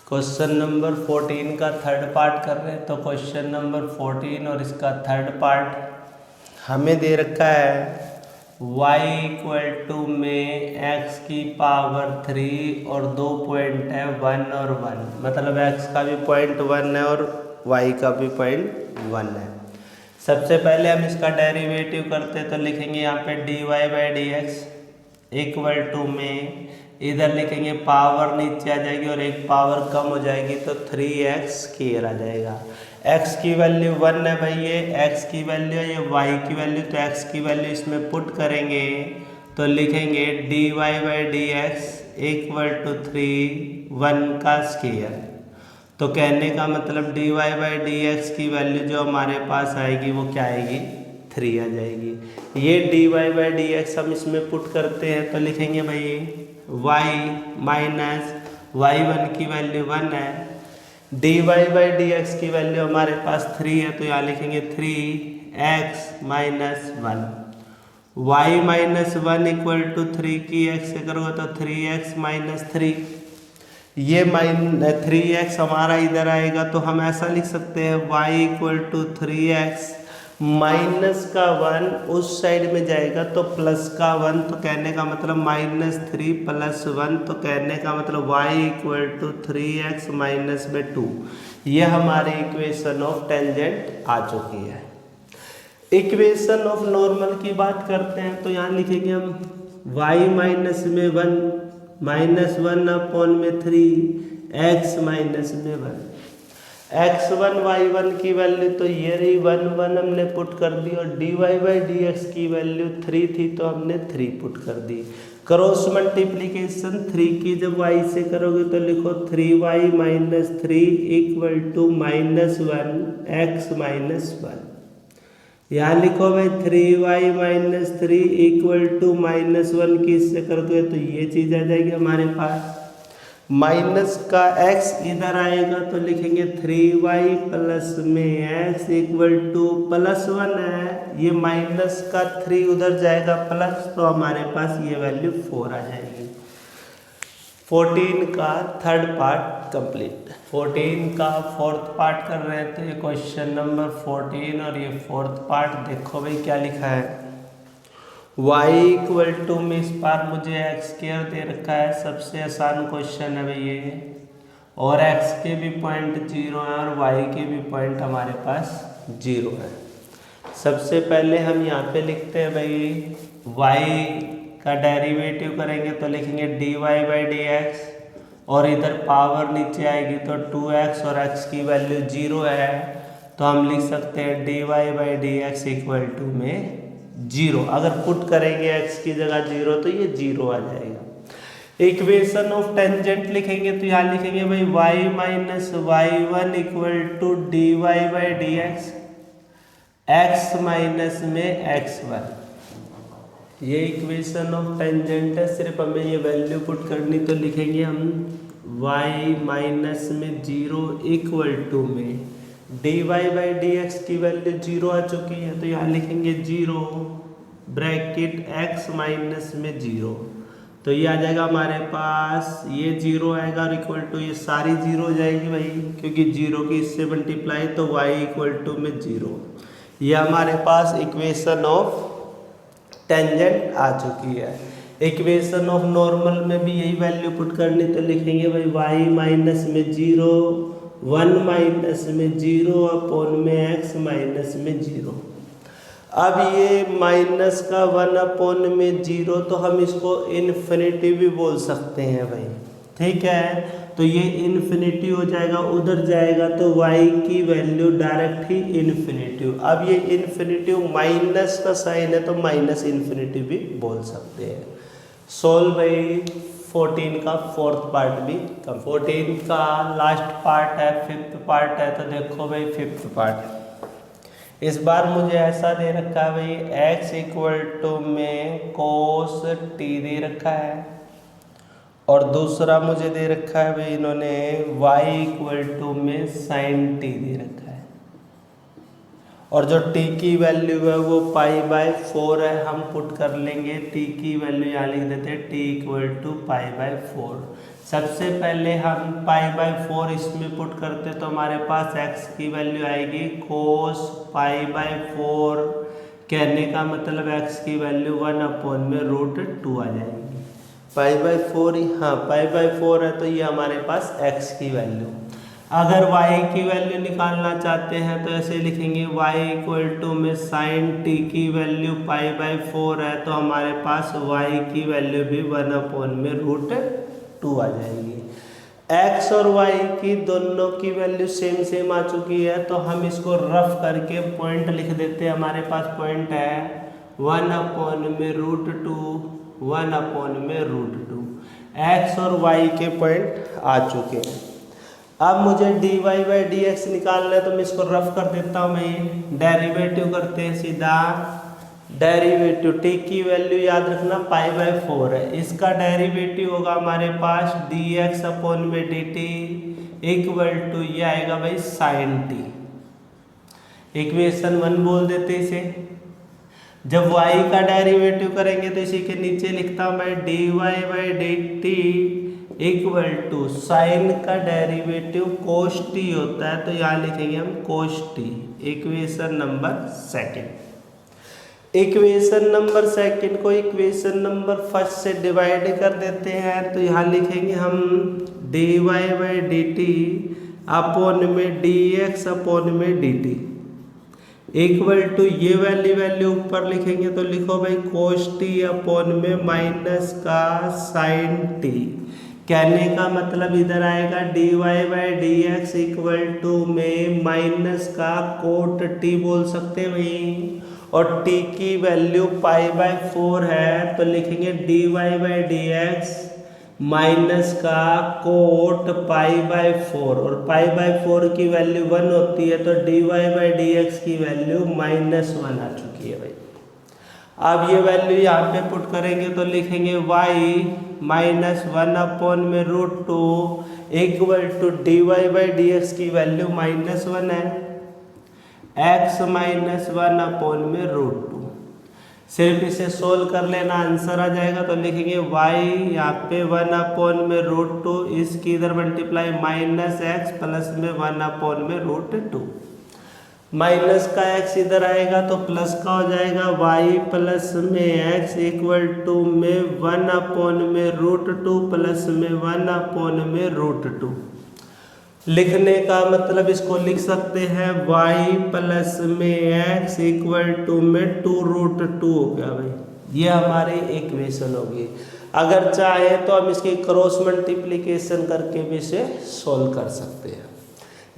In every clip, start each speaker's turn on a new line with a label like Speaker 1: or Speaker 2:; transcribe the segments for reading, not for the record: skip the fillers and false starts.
Speaker 1: Question number 14 का third part कर रहे हैं। तो क्वेश्चन नंबर 14 और इसका थर्ड पार्ट हमें दे रखा है y इक्वल टू में x की पावर 3 और 2 पॉइंट है 1 और 1, मतलब x का भी पॉइंट 1 है और y का भी पॉइंट 1 है। सबसे पहले हम इसका डेरिवेटिव करते हैं तो लिखेंगे यहाँ पे dy by D x equal to में इधर लिखेंगे पावर नीचे आ जाएगी और एक पावर कम हो जाएगी तो 3x स्क्वायर आ जाएगा। x की वैल्यू 1 है भाई, ये x की वैल्यू है, ये y की वैल्यू, तो x की वैल्यू इसमें पुट करेंगे तो लिखेंगे dy by D x equal to 3 1 का स्क्वायर। तो कहने का मतलब dy बाई डी एक्स की वैल्यू जो हमारे पास आएगी वो क्या आएगी, 3 आ जाएगी। ये dy बाई डी एक्स हम इसमें पुट करते हैं तो लिखेंगे भाई y माइनस y1 की वैल्यू 1 है, dy बाई डी एक्स की वैल्यू हमारे पास 3 है तो यहाँ लिखेंगे 3x minus 1, y minus 1 equal to 3 की x से करोगे तो 3x माइनस 3, ये 3x हमारा इधर आएगा तो हम ऐसा लिख सकते हैं y equal to 3x minus का 1 उस साइड में जाएगा तो प्लस का 1, तो कहने का मतलब -3 प्लस 1, तो कहने का मतलब y equal to 3x minus में 2। ये हमारी इक्वेशन ऑफ टेंजेंट आ चुकी है। इक्वेशन ऑफ नॉर्मल की बात करते हैं तो यहाँ लिखेंगे हम y माइनस में 1 माइनस 1 अपॉन में 3 x माइनस में 1, x1 y1 की वैल्यू तो ये रही 1 1 हमने पुट कर दी और dy बाई डी एक्स की वैल्यू 3 थी तो हमने 3 पुट कर दी। क्रॉस मल्टीप्लिकेशन 3 की जब y से करोगे तो लिखो 3y minus 3 equal to minus 1 x minus 1। यहाँ लिखो भाई 3y minus 3 equal to minus 1 की इससे कर दो तो ये चीज़ आ जाएगी हमारे पास। माइनस का x इधर आएगा तो लिखेंगे 3y प्लस में x इक्वल टू प्लस 1 है, ये माइनस का 3 उधर जाएगा प्लस, तो हमारे पास ये वैल्यू 4 आ जाएगी। 14 का थर्ड पार्ट कंप्लीट। 14 का फोर्थ पार्ट कर रहे हैं तो ये क्वेश्चन नंबर 14 और ये फोर्थ पार्ट देखो भाई क्या लिखा है। y इक्वल टू में इस बार मुझे x स्क्वायर दे रखा है, सबसे आसान क्वेश्चन है भाई ये, और x के भी पॉइंट 0 है और y के भी पॉइंट हमारे पास 0 है। सबसे पहले हम यहाँ पे लिखते हैं भाई y का डेरिवेटिव करेंगे तो लिखेंगे dy बाई डी एक्स और इधर पावर नीचे आएगी तो 2x और x की वैल्यू 0 है तो हम लिख सकते हैं dy by D x equal to में 0। अगर पुट करेंगे x की जगह 0 तो ये 0 आ जाएगा। इक्वेशन ऑफ टेंजेंट लिखेंगे तो यहाँ लिखेंगे भाई y minus y1 equal to dy by D x x minus में x1। ये इक्वेशन ऑफ टेंजेंट है, सिर्फ हमें ये वैल्यू पुट करनी तो लिखेंगे हम y माइनस में 0 इक्वल टू में dy बाई डी एक्स की वैल्यू 0 आ चुकी है तो यहाँ लिखेंगे 0 ब्रैकेट x माइनस में 0, तो ये आ जाएगा हमारे पास, ये 0 आएगा और इक्वल टू ये सारी 0 हो जाएगी भाई, क्योंकि 0 की इससे मल्टीप्लाई तो y इक्वल टू में 0। ये हमारे पास इक्वेशन ऑफ टेंजेंट आ चुकी है। इक्वेशन ऑफ नॉर्मल में भी यही वैल्यू पुट करनी तो लिखेंगे भाई y माइनस में 0 1 माइनस में 0 अपॉन में x माइनस में 0। अब ये माइनस का 1 अपॉन में 0 तो हम इसको इन्फिनिटी भी बोल सकते हैं भाई, ठीक है। तो ये इन्फिनिटी हो जाएगा, उधर जाएगा तो y की वैल्यू डायरेक्ट ही इन्फिनिटी। अब ये इन्फिनिटी माइनस का साइन है तो माइनस इन्फिनिटी भी बोल सकते हैं। सोल्व भाई 14 का फोर्थ पार्ट भी कम। 14 का लास्ट पार्ट है, फिफ्थ पार्ट है तो देखो भाई फिफ्थ पार्ट इस बार मुझे ऐसा दे रखा है भाई x इक्वल टू में कोस t दे रखा है और दूसरा मुझे दे रखा है भाई इन्होंने y इक्वल टू में साइन t दे रखा है और जो t की वैल्यू है वो पाई बाय 4 है। हम पुट कर लेंगे t की वैल्यू यहाँ लिख देते हैं t equal to pi by 4। सबसे पहले हम π/4 इसमें पुट करते तो हमारे पास x की वैल्यू आएगी cos π/4। कहने का मतलब x की वैल्यू 1/√2 आ जाएगी। π/4 हाँ π/4 है तो ये हमारे पास x की वैल्यू। अगर y की वैल्यू निकालना चाहते हैं तो ऐसे लिखेंगे y इक्वल टू में sin t की वैल्यू π/4 है तो हमारे पास y की वैल्यू भी 1/√2 आ जाएगी। x और y की दोनों की वैल्यू सेम सेम आ चुकी है तो हम इसको रफ करके पॉइंट लिख देते हैं। हमारे पास पॉइंट है 1/√2 1/√2। x और y के पॉइंट आ चुके हैं। अब मुझे dy/dx निकालना है तो मैं इसको रफ कर देता हूँ। मैं डेरिवेटिव करते हैं सीधा। डेरिवेटिव t की वैल्यू याद रखना π/4 है, इसका डेरिवेटिव होगा हमारे पास dx/dt इक्वल टू ये आएगा भाई sin t। इक्वेशन 1 बोल देते इसे। जब y का डेरिवेटिव करेंगे तो इसी के नीचे लिखता हूँ मैं dy/dt इक्वल टू साइन का डेरिवेटिव cos t होता है तो यहाँ लिखेंगे हम cos t। Equation number second. Equation number second को इक्वेशन नंबर फर्स्ट से डिवाइड कर देते हैं तो यहाँ लिखेंगे हम dy/dt अपॉन में dx अपॉन में dt इक्वल टू ये वैल्यू ऊपर लिखेंगे तो लिखो भाई cos t अपॉन में माइनस का sin t। कहने का मतलब इधर आएगा dy/dx इक्वल टू में माइनस का कोट t बोल सकते हैं भाई, और t की वैल्यू π/4 है तो लिखेंगे dy/dx माइनस का कोट π/4 और π/4 की वैल्यू 1 होती है तो dy/dx की वैल्यू -1 आ चुकी है भाई। अब ये वैल्यू यहाँ पे पुट करेंगे तो लिखेंगे y -1/√2 इक्वल टू dy/dx की वैल्यू -1 है, x -1/√2। सिर्फ इसे सोल्व कर लेना आंसर आ जाएगा तो लिखेंगे y यहाँ पे 1/√2 इसकी इधर मल्टीप्लाई -x प्लस में 1/√2। माइनस का x इधर आएगा तो प्लस का हो जाएगा y प्लस में x इक्वल टू में 1/√2 प्लस में 1/√2। लिखने का मतलब इसको लिख सकते हैं y प्लस में x इक्वल टू में 2√2 हो गया भाई। ये हमारी इक्वेशन होगी। अगर चाहे तो हम इसकी क्रॉस मल्टीप्लिकेशन करके भी इसे सोल्व कर सकते हैं।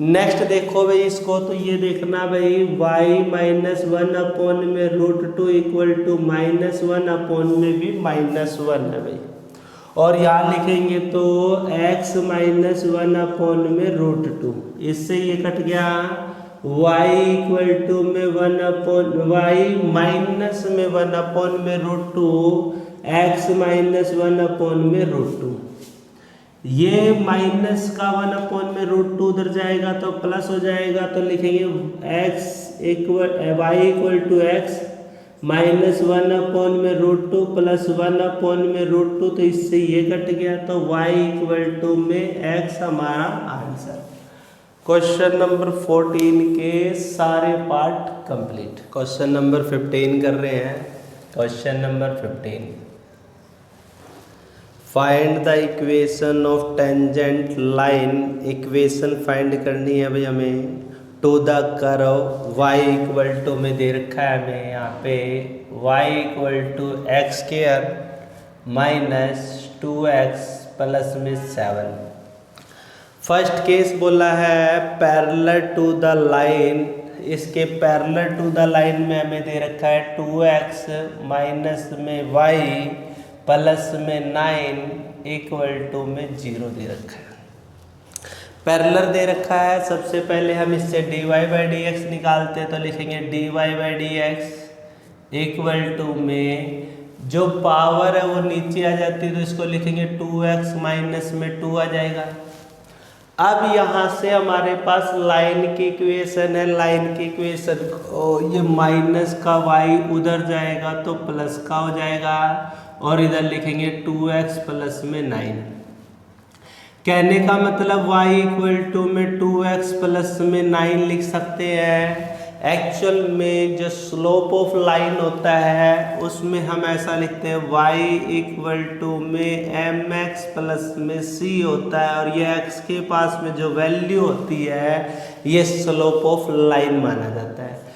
Speaker 1: नेक्स्ट देखो भाई इसको तो ये देखना भाई y -1/√2 इक्वल टू -1 में भी -1 है भाई, और यहाँ लिखेंगे तो x -1/√2 इससे ये कट गया। y इक्वल टू में y माइनस में 1/√2 x -1/√2। ये माइनस का 1/√2 उधर जाएगा तो प्लस हो जाएगा तो लिखेंगे y equal to x -1/√2 plus 1/√2 तो इससे ये कट गया तो y इक्वल टू में x हमारा आंसर। क्वेश्चन नंबर 14 के सारे पार्ट कंप्लीट। क्वेश्चन नंबर 15 कर रहे हैं। Question number 15, find the equation of tangent line. Equation find करनी है भाई हमें to the curve y equal to में दे रखा है हमें यहाँ पे y equal to x² -2x plus में 7। फर्स्ट केस बोला है पैरेलल टू द लाइन। इसके पैरेलल टू द लाइन में हमें दे रखा है 2x माइनस में y प्लस में 9 इक्वल टू में 0 दे रखा है। पैरेलल दे रखा है। सबसे पहले हम इससे dy/dx निकालते हैं तो लिखेंगे dy/dx इक्वल टू में जो पावर है वो नीचे आ जाती है तो इसको लिखेंगे 2x माइनस में 2 आ जाएगा। अब यहाँ से हमारे पास लाइन की इक्वेशन है। लाइन की इक्वेशन को ये माइनस का y उधर जाएगा तो प्लस का हो जाएगा और इधर लिखेंगे 2x प्लस में 9। कहने का मतलब y इक्वल टू में 2x प्लस में 9 लिख सकते हैं। एक्चुअल में जो स्लोप ऑफ लाइन होता है उसमें हम ऐसा लिखते हैं y इक्वल टू में mx प्लस में c होता है, और ये x के पास में जो वैल्यू होती है ये स्लोप ऑफ लाइन माना जाता है।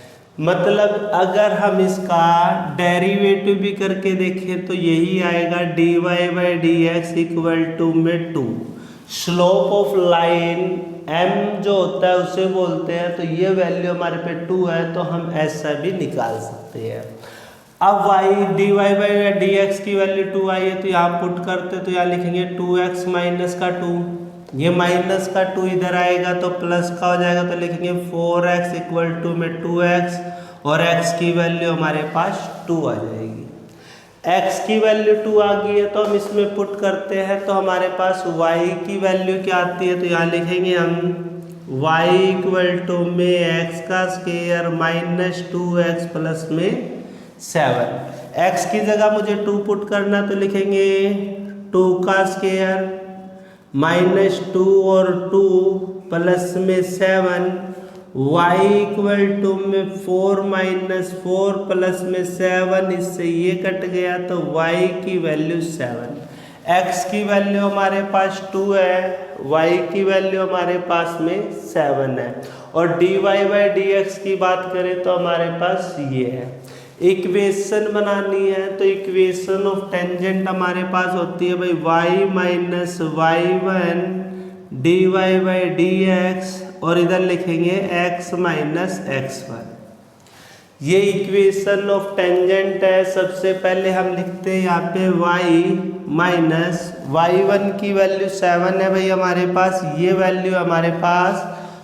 Speaker 1: मतलब अगर हम इसका डेरिवेटिव भी करके देखें तो यही आएगा dy by D x equal to में 2। स्लोप ऑफ लाइन m जो होता है उसे बोलते हैं, तो ये वैल्यू हमारे पे 2 है तो हम ऐसा भी निकाल सकते हैं। अब y dy by D x की वैल्यू 2 आई है तो यहाँ पुट करते तो यहाँ लिखेंगे 2x माइनस का 2, ये माइनस का 2 इधर आएगा तो प्लस का हो जाएगा तो लिखेंगे 4x इक्वल टू में 2x, और x की वैल्यू हमारे पास 2 आ जाएगी। x की वैल्यू 2 आ गई है तो हम इसमें पुट करते हैं तो हमारे पास y की वैल्यू क्या आती है, तो यहाँ लिखेंगे हम y इक्वल टू में x का स्क्वायर माइनस 2x प्लस में 7। x की जगह मुझे 2 पुट करना तो लिखेंगे 2 का स्क्वायर माइनस 2 और 2 प्लस में 7, y इक्वल टू में 4 माइनस 4 प्लस में 7, इससे ये कट गया तो y की वैल्यू 7। x की वैल्यू हमारे पास 2 है, y की वैल्यू हमारे पास में 7 है, और dy बाई डी एक्स की बात करें तो हमारे पास ये है। इक्वेशन बनानी है तो इक्वेशन ऑफ टेंजेंट हमारे पास होती है भाई y minus y1 dy by D x, और इधर लिखेंगे x माइनस x1। ये इक्वेशन ऑफ टेंजेंट है। सबसे पहले हम लिखते हैं यहाँ पे y माइनस y1 की वैल्यू 7 है भाई हमारे पास, ये वैल्यू हमारे पास,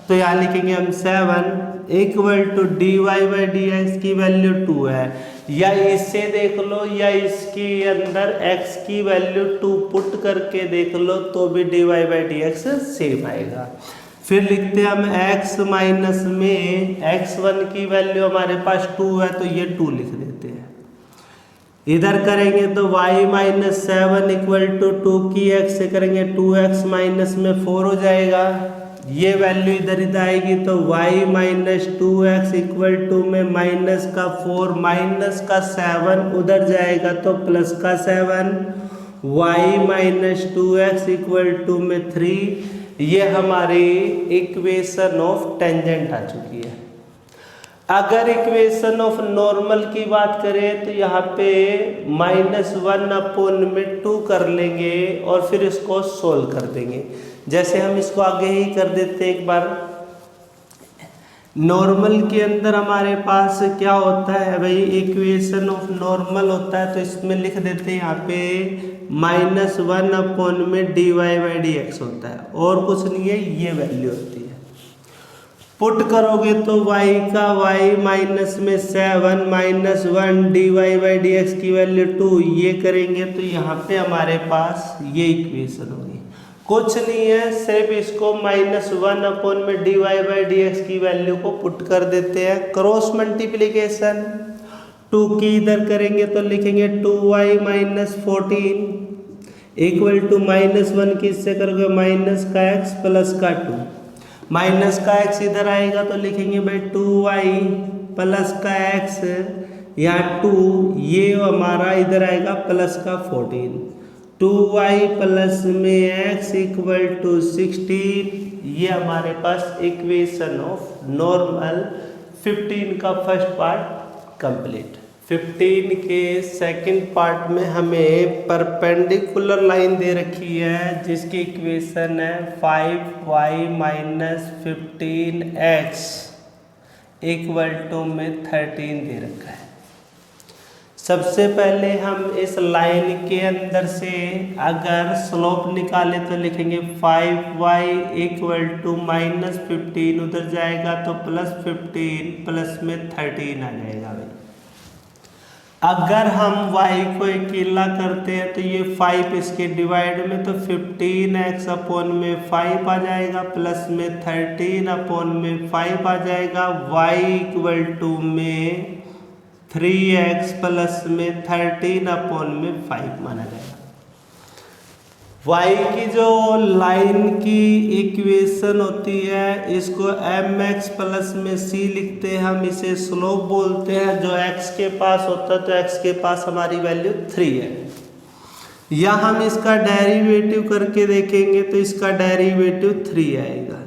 Speaker 1: तो यहाँ लिखेंगे हम 7 equal to dy by D x की वैल्यू 2 है, या इससे देख लो या इसके अंदर x की वैल्यू 2 पुट करके देख लो तो भी dy by D x same आएगा। फिर लिखते हैं हम x माइनस में x1 की वैल्यू हमारे पास 2 है तो ये 2 लिख देते हैं। इधर करेंगे तो y माइनस 7 इक्वल टू 2 की x से करेंगे 2x माइनस में 4 हो जाएगा, ये वैल्यू इधर आएगी तो y minus 2x equal to में माइनस का 4 माइनस का 7 उधर जाएगा तो प्लस का 7, y minus 2x equal to में 3। ये हमारी इक्वेशन ऑफ टेंजेंट आ चुकी है। अगर इक्वेशन ऑफ नॉर्मल की बात करें तो यहाँ पे -1/2 कर लेंगे और फिर इसको सोल्व कर देंगे। जैसे हम इसको आगे ही कर देते हैं एक बार। नॉर्मल के अंदर हमारे पास क्या होता है भाई, इक्वेशन ऑफ नॉर्मल होता है तो इसमें लिख देते हैं यहाँ पे -1 dy बाई डी एक्स होता है, और कुछ नहीं है, ये वैल्यू होती है। पुट करोगे तो y का y माइनस में 7 minus 1 dy by D x की वैल्यू 2, ये करेंगे तो यहाँ पे हमारे पास ये इक्वेशन होगी। कुछ नहीं है, सिर्फ इसको -1 में dy बाई डी एक्स की वैल्यू को पुट कर देते हैं। क्रॉस मल्टीप्लीकेशन 2 की इधर करेंगे तो लिखेंगे 2y माइनस 14 इक्वल टू -1 की इससे करोगे माइनस का x प्लस का 2, माइनस का x इधर आएगा तो लिखेंगे भाई 2y प्लस का x, यहाँ 2 ये हमारा इधर आएगा प्लस का 14, 2y प्लस में x इक्वल टू 16। ये हमारे पास इक्वेशन ऑफ नॉर्मल 15 का फर्स्ट पार्ट कंप्लीट। 15 के सेकंड पार्ट में हमें परपेंडिकुलर लाइन दे रखी है जिसकी इक्वेशन है 5y minus 15x equal to में 13 दे रखा है। सबसे पहले हम इस लाइन के अंदर से अगर स्लोप निकाले तो लिखेंगे 5y इक्वल टू -15, उधर जाएगा तो +15 प्लस में 13 आ जाएगा भाई। अगर हम y को अकेला करते हैं तो ये 5 इसके डिवाइड में तो 15x अपॉन में 5 आ जाएगा, प्लस में 13 अपॉन में 5 आ जाएगा, y इक्वल टू में 3x प्लस में 13 अपॉन में 5 माना जाएगा। y की जो लाइन की इक्वेशन होती है इसको mx प्लस में c लिखते हैं, हम इसे स्लोप बोलते हैं। जो x के पास होता है तो x के पास हमारी वैल्यू 3 है। या हम इसका डेरिवेटिव करके देखेंगे तो इसका डेरिवेटिव 3 आएगा।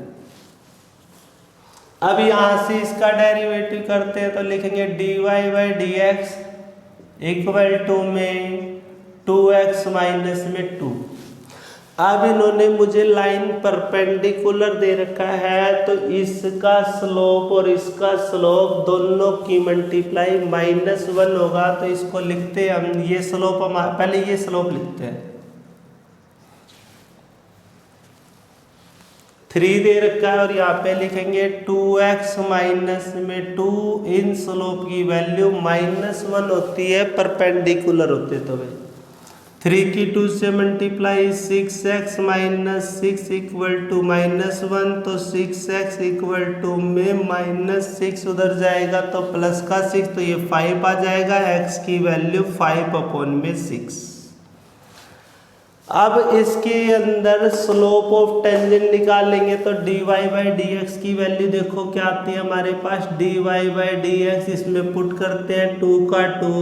Speaker 1: अब यहाँ से इसका डेरिवेटिव करते हैं तो लिखेंगे dy by D x equal to में 2x माइनस में 2। अब इन्होंने मुझे लाइन परपेंडिकुलर दे रखा है तो इसका स्लोप और इसका स्लोप दोनों की मल्टीप्लाई -1 होगा। तो इसको लिखते हैं हम, ये स्लोप पहले ये स्लोप लिखते हैं। 3 दे रखा है और यहाँ पे लिखेंगे 2x माइनस में 2। इन स्लोप की वैल्यू -1 होती है, परपेंडिकुलर होते तो भाई 3 की 2 से multiply 6x minus 6 equal to -1। तो 6x इक्वल टू में -6 उधर जाएगा तो प्लस का 6, तो ये 5 आ जाएगा। x की वैल्यू 5/6। अब इसके अंदर स्लोप ऑफ टेंजेंट निकालेंगे तो dy बाई डी एक्स की वैल्यू देखो क्या आती है हमारे पास, dy बाई डी एक्स इसमें पुट करते हैं 2 का 2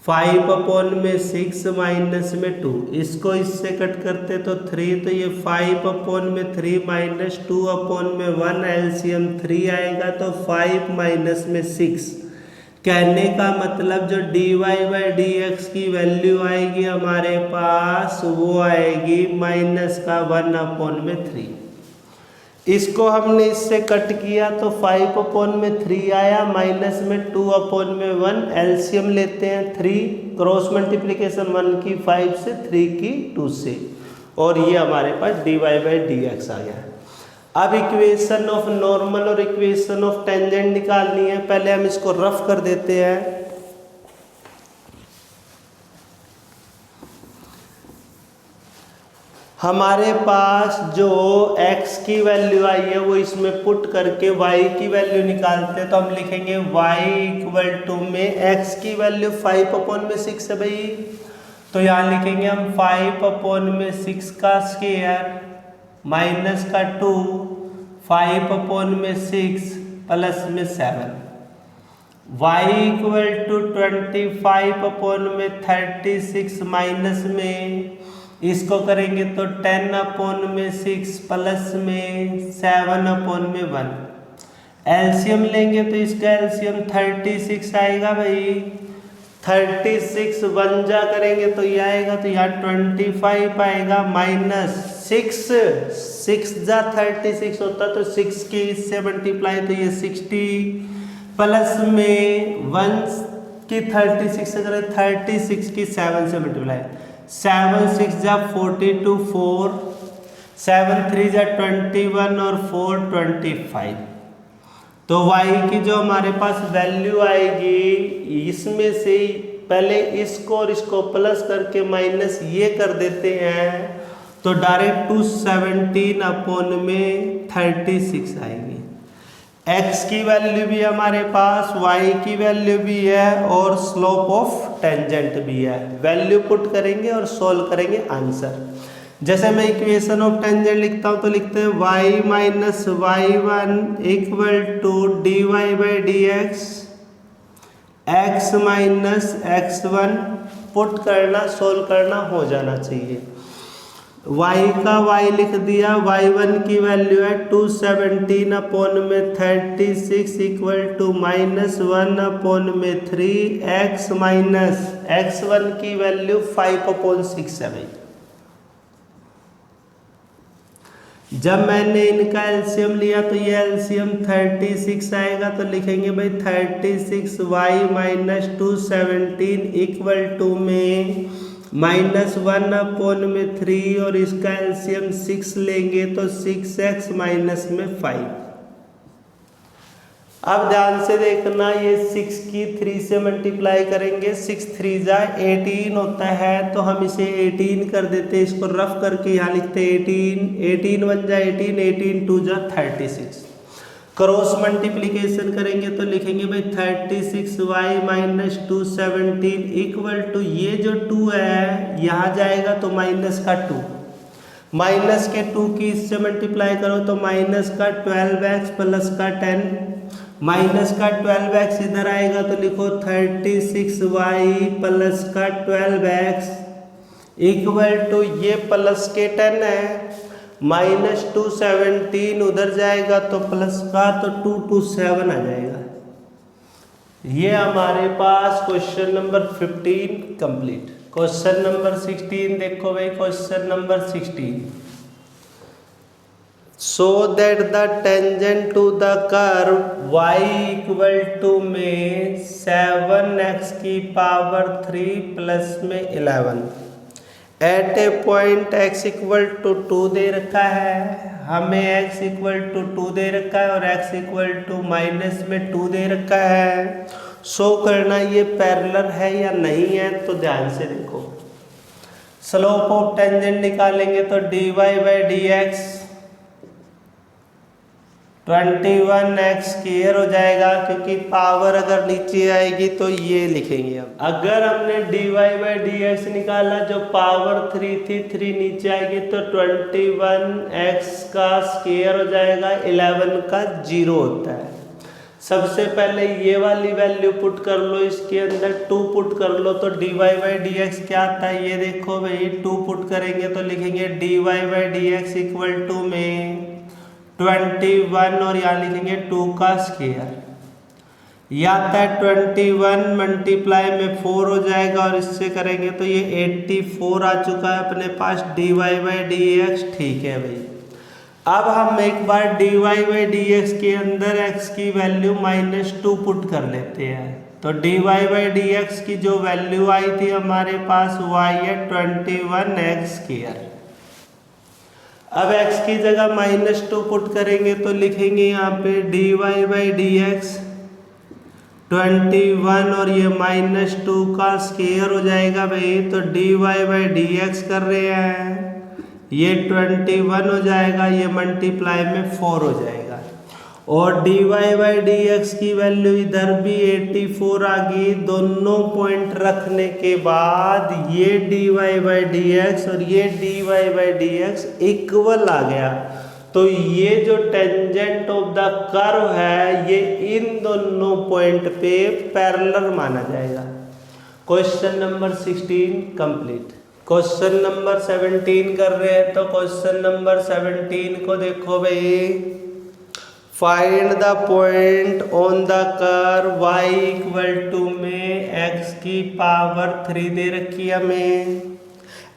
Speaker 1: 5/6 माइनस में 2, इसको इससे कट करते तो 3, तो ये 5/3 माइनस 2/1 एलसीएम 3 आएगा तो 5 माइनस में 6। कहने का मतलब जो dy बाई डी एक्स की वैल्यू आएगी हमारे पास वो आएगी -1/3। इसको हमने इससे कट किया तो 5/3 आया, माइनस में 2/1 एलसीएम लेते हैं 3, क्रॉस मल्टीप्लिकेशन 1 की 5 से 3 की 2 से, और ये हमारे पास dy बाई डी एक्स आ गया। अब इक्वेशन ऑफ नॉर्मल और इक्वेशन ऑफ टेंजेंट निकालनी है। पहले हम इसको रफ कर देते हैं। हमारे पास जो x की वैल्यू आई है वो इसमें पुट करके y की वैल्यू निकालते हैं तो हम लिखेंगे y इक्वल टू में x की वैल्यू 5/6 है भाई, तो यहाँ लिखेंगे हम 5/6 का स्क्वायर माइनस का 2 5/6 प्लस में 7। y इक्वल टू 25/36 माइनस में इसको करेंगे तो 10/6 प्लस में 7/1। एलसीएम लेंगे तो इसका एलसीएम 36 आएगा भाई। 36 1 जा करेंगे तो ये आएगा, तो यहाँ 25 आएगा माइनस 6 जा 36 होता तो 6 की इससे मल्टीप्लाई तो ये 60 प्लस में 1 की 36 से करें 36 की 7 से मल्टीप्लाई 7 6 जा 42 4 7 3 जा 21 और 4 25। तो y की जो हमारे पास वैल्यु आएगी इसमें से पहले इसको और इसको प्लस करके माइनस ये कर देते हैं तो डायरेक्ट 217/36 आएगी। x की वैल्यू भी हमारे पास, y की वैल्यू भी है और स्लोप ऑफ टेंजेंट भी है। वैल्यू पुट करेंगे और सोल्व करेंगे आंसर। जैसे मैं इक्वेशन ऑफ टेंजेंट लिखता हूँ तो लिखते हैं y minus y1 equal to dy by D x x minus x1 put करना सोल्व करना हो जाना चाहिए। y का y लिख दिया, y1 की वैल्यू है 217/36 equal to -1/3 x minus x1 की वैल्यू 5/6 है भाई। जब मैंने इनका एलसीएम लिया तो ये एलसीएम 36 आएगा, तो लिखेंगे भाई 36y माइनस 217 इक्वल टू में -1/3 और इसका एलसीएम 6 लेंगे तो 6x माइनस में 5। अब ध्यान से देखना, ये 6 की 3 से मल्टीप्लाई करेंगे, 6 3 जा 18 होता है तो हम इसे 18 कर देते हैं। इसको रफ करके यहाँ लिखते 18 1 जा 18 18 2 जा 36। क्रॉस मल्टीप्लीकेशन करेंगे तो लिखेंगे भाई 36y माइनस 217 इक्वल टू ये जो 2 है यहाँ जाएगा तो माइनस का 2, माइनस के 2 की इससे मल्टीप्लाई करो तो माइनस का 12x प्लस का 10, माइनस का 12x इधर आएगा तो लिखो 36y प्लस का 12x इक्वल टू ये प्लस के 10 है, माइनस 217 उधर जाएगा तो प्लस का तो 227 आ जाएगा। ये हमारे पास question number 15 complete. Question number 16 देखो भाई, question number 16, so that the tangent to the curve y equal to में 7x की पावर 3 प्लस में 11 at a point x equal to 2 दे रखा है, हमें x इक्वल टू 2 दे रखा है और x इक्वल टू माइनस में 2 दे रखा है। शो करना ये पैरेलल है या नहीं है, तो ध्यान से देखो। स्लोप ऑफ टेंजेंट निकालेंगे तो dy by D x 21x square हो जाएगा, क्योंकि पावर अगर नीचे आएगी तो ये लिखेंगे हम। अगर हमने dy बाई डी एक्स निकाला, जो पावर 3 थी 3 नीचे आएगी तो 21x का स्क्वायर हो जाएगा, 11 का 0 होता है। सबसे पहले ये वाली वैल्यू पुट कर लो, इसके अंदर 2 पुट कर लो तो dy बाई डी एक्स क्या आता है, ये देखो भाई 2 पुट करेंगे तो लिखेंगे dy by D x equal to में 21 और यहाँ लिखेंगे 2 का स्क्वायर, या आता है 21 मल्टीप्लाई में 4 हो जाएगा और इससे करेंगे तो ये 84 आ चुका है अपने पास dy बाई डी एक्स। ठीक है भाई, अब हम एक बार dy बाई डी एक्स के अंदर x की वैल्यू -2 पुट कर लेते हैं, तो dy बाई डी एक्स की जो वैल्यू आई थी हमारे पास y है 21x स्क्वायर। अब x की जगह -2 पुट करेंगे तो लिखेंगे यहाँ पे dy बाई डी एक्स 21 और ये -2 का स्क्वायर हो जाएगा भाई, तो dy बाई डी एक्स कर रहे हैं, ये 21 हो जाएगा, ये मल्टीप्लाई में 4 हो जाएगा, और dy बाई डी एक्स की वैल्यू इधर भी 84 आ गई। दोनों पॉइंट रखने के बाद ये dy बाई डी एक्स और ये dy by D x equal आ गया, तो ये जो टेंजेंट ऑफ द कर्व है ये इन दोनों पॉइंट पे पैरेलल माना जाएगा। Question number 16 complete. Question number 17 कर रहे हैं, तो क्वेश्चन नंबर 17 को देखो भाई, find the point on the curve y equal to में x की पावर 3 दे रखी है हमें,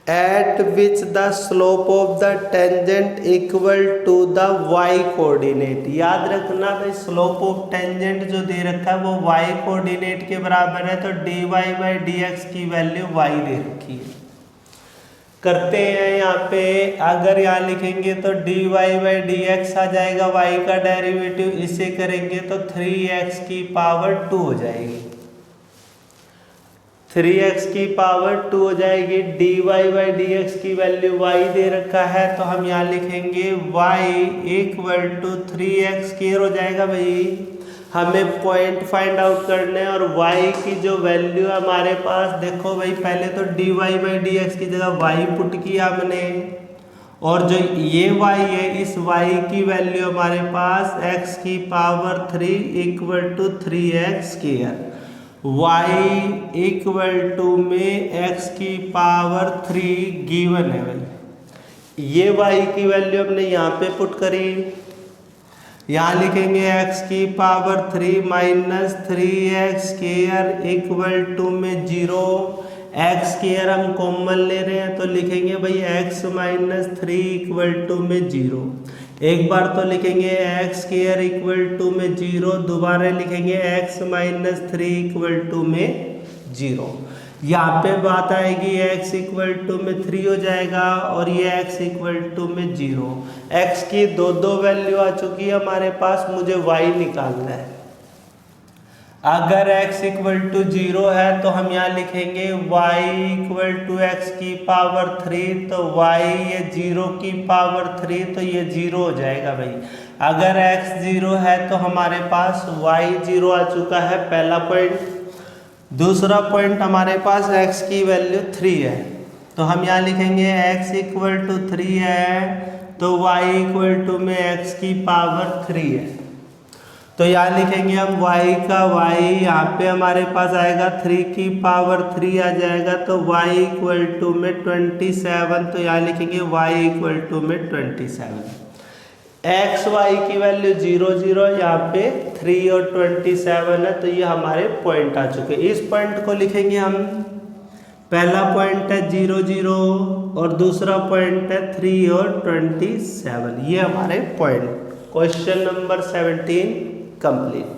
Speaker 1: at which the slope of the tangent equal to the y coordinate. याद रखना भाई, स्लोप ऑफ टेंजेंट जो दे रखा है वो y कोऑर्डिनेट के बराबर है, तो dy बाई डी एक्स की वैल्यू y दे रखी है। करते हैं यहाँ पे, अगर यहाँ लिखेंगे तो dy बाई डी एक्स आ जाएगा, y का डेरिवेटिव इसे करेंगे तो 3x की पावर 2 हो जाएगी, 3x की पावर 2 हो जाएगी। dy बाई डी एक्स की वैल्यू y दे रखा है, तो हम यहाँ लिखेंगे y equal to 3x square हो जाएगा भाई। हमें पॉइंट फाइंड आउट करना है और y की जो वैल्यू है हमारे पास, देखो भाई पहले तो dy बाई डी एक्स की जगह y पुट किया हमने, और जो ये y है इस y की वैल्यू हमारे पास x की power 3 equal to 3x square, y equal to में x की पावर 3 गिवन है भाई। ये y की वैल्यू हमने यहाँ पे पुट करी, यहाँ लिखेंगे x की power 3 minus 3x square equal to में 0, x स्क्वायर हम कॉमन ले रहे हैं तो लिखेंगे भाई x माइनस 3 इक्वल टू में 0। एक बार तो लिखेंगे x स्क्वायर इक्वल टू में 0, दोबारा लिखेंगे x माइनस 3 इक्वल टू में 0। यहाँ पे बात आएगी x इक्वल टू में 3 हो जाएगा और ये x इक्वल टू में 0। x की दो वैल्यू आ चुकी है हमारे पास, मुझे y निकालना है। अगर x इक्वल टू 0 है तो हम यहाँ लिखेंगे y इक्वल टू एक्स की पावर 3, तो y ये 0 की पावर 3, तो ये 0 हो जाएगा भाई। अगर x 0 है तो हमारे पास y 0 आ चुका है, पहला पॉइंट। दूसरा पॉइंट हमारे पास x की वैल्यू 3 है, तो हम यहाँ लिखेंगे x इक्वल टू 3 है तो y इक्वल टू में x की पावर 3 है। तो यहाँ लिखेंगे हम y का y, यहाँ पे हमारे पास आएगा 3 की पावर 3 आ जाएगा, तो y इक्वल टू में 27, तो यहाँ लिखेंगे y इक्वल टू में 27। एक्स वाई की वैल्यू 0 0, यहाँ पे 3 और 27 है, तो ये हमारे पॉइंट आ चुके। इस पॉइंट को लिखेंगे हम, पहला पॉइंट है 0 0 और दूसरा पॉइंट है 3 और 27, ये हमारे पॉइंट। Question number 17 complete.